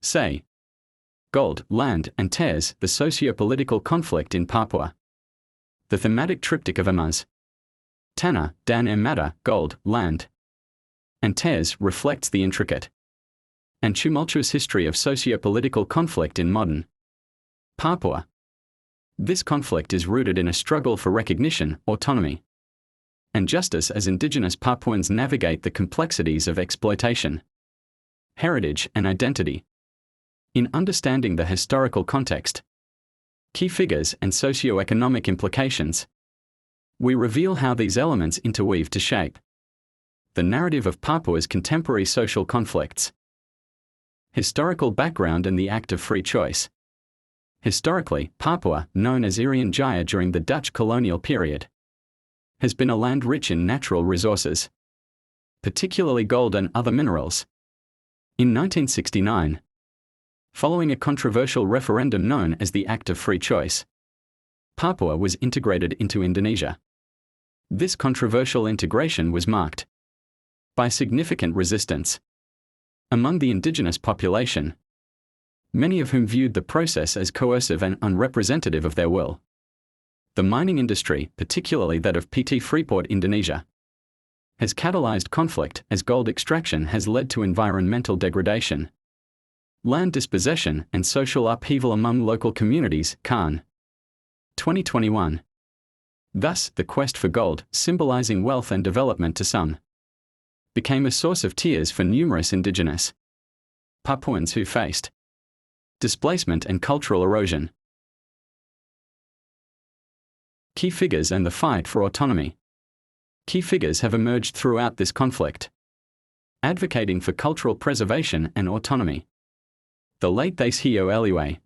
Ssay. Gold, land, and tears, the socio-political conflict in Papua. The thematic triptych of Emas. Tanah, matter, gold, land, and tears reflects the intricate and tumultuous history of socio-political conflict in modern Papua. This conflict is rooted in a struggle for recognition, autonomy, and justice as indigenous Papuans navigate the complexities of exploitation, heritage, and identity. In understanding the historical context, key figures, and socio-economic implications, we reveal how these elements interweave to shape the narrative of Papua's contemporary social conflicts. Historical background and the act of free choice. Historically, Papua, known as Irian Jaya during the Dutch colonial period, has been a land rich in natural resources, particularly gold and other minerals. In 1969, following a controversial referendum known as the Act of Free Choice, Papua was integrated into Indonesia. This controversial integration was marked by significant resistance among the indigenous population, many of whom viewed the process as coercive and unrepresentative of their will. The mining industry, particularly that of PT Freeport Indonesia, has catalyzed conflict as gold extraction has led to environmental degradation, land dispossession, and social upheaval among local communities. Khan. 2021. Thus, the quest for gold, symbolizing wealth and development to some, became a source of tears for numerous indigenous Papuans who faced displacement and cultural erosion. Key figures and the fight for autonomy. Key figures have emerged throughout this conflict, advocating for cultural preservation and autonomy. The late Thisio Eliwe,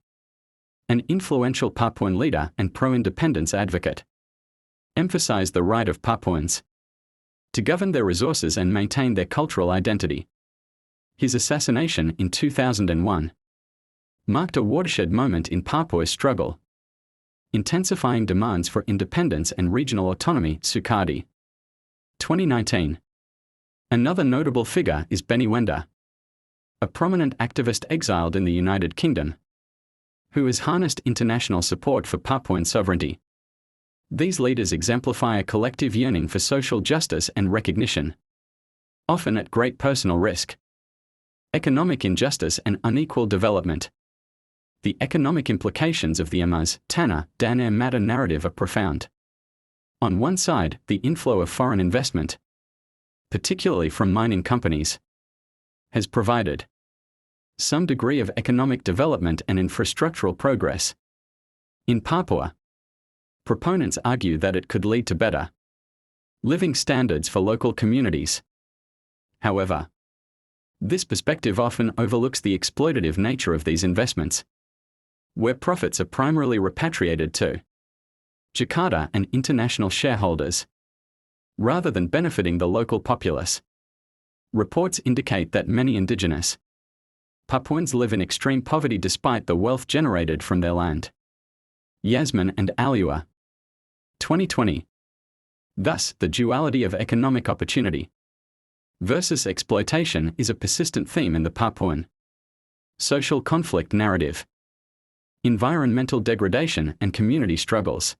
an influential Papuan leader and pro-independence advocate, emphasized the right of Papuans to govern their resources and maintain their cultural identity. His assassination in 2001 marked a watershed moment in Papua's struggle, intensifying demands for independence and regional autonomy. Sukadi. 2019. Another notable figure is Benny Wenda, a prominent activist exiled in the United Kingdom, who has harnessed international support for Papuan sovereignty. These leaders exemplify a collective yearning for social justice and recognition, often at great personal risk. Economic injustice and unequal development. The economic implications of the Emas, Tanah, matter narrative are profound. On one side, the inflow of foreign investment, particularly from mining companies, has provided some degree of economic development and infrastructural progress. In Papua, proponents argue that it could lead to better living standards for local communities. However, this perspective often overlooks the exploitative nature of these investments, where profits are primarily repatriated to Jakarta and international shareholders, rather than benefiting the local populace. Reports indicate that many indigenous Papuans live in extreme poverty despite the wealth generated from their land. Yasmin and Aliua. 2020. Thus, the duality of economic opportunity versus exploitation is a persistent theme in the Papuan social conflict narrative, environmental degradation, and community struggles.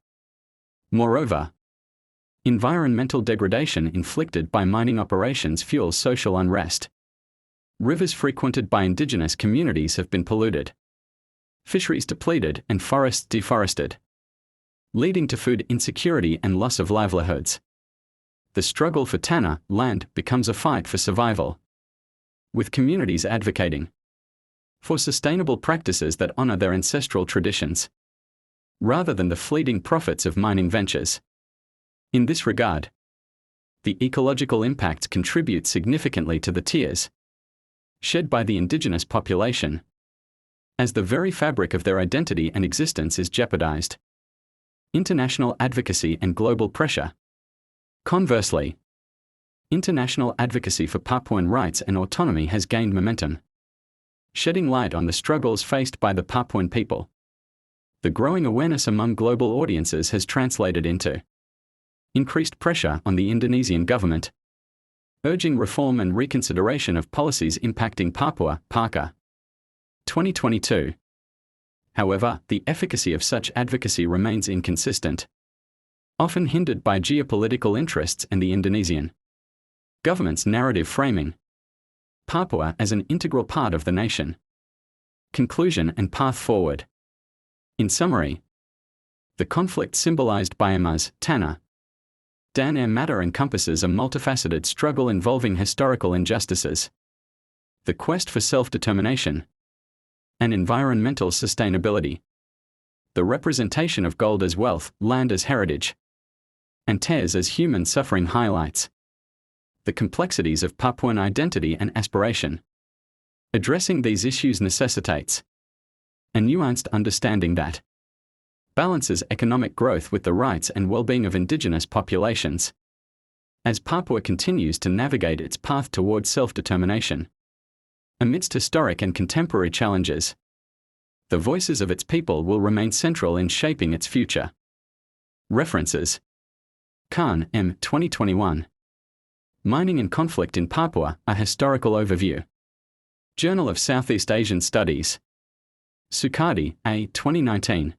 Moreover, environmental degradation inflicted by mining operations fuels social unrest. Rivers frequented by indigenous communities have been polluted, fisheries depleted, and forests deforested, leading to food insecurity and loss of livelihoods. The struggle for Tanah, land, becomes a fight for survival, with communities advocating for sustainable practices that honor their ancestral traditions, rather than the fleeting profits of mining ventures. In this regard, the ecological impacts contribute significantly to the tears shed by the indigenous population, as the very fabric of their identity and existence is jeopardized. International advocacy and global pressure. Conversely, international advocacy for Papuan rights and autonomy has gained momentum, shedding light on the struggles faced by the Papuan people. The growing awareness among global audiences has translated into increased pressure on the Indonesian government, urging reform and reconsideration of policies impacting Papua. Parker. 2022. However, the efficacy of such advocacy remains inconsistent, often hindered by geopolitical interests and the Indonesian government's narrative framing Papua as an integral part of the nation. Conclusion and path forward. In summary, the conflict symbolized by Emas, Tanah, matter encompasses a multifaceted struggle involving historical injustices, the quest for self-determination, and environmental sustainability, the representation of gold as wealth, land as heritage, and tears as human suffering highlights the complexities of Papuan identity and aspiration. Addressing these issues necessitates a nuanced understanding that balances economic growth with the rights and well-being of indigenous populations. As Papua continues to navigate its path towards self-determination, amidst historic and contemporary challenges, the voices of its people will remain central in shaping its future. References: Khan, M. 2021. Mining and Conflict in Papua, A Historical Overview. Journal of Southeast Asian Studies. Sukadi, A. 2019.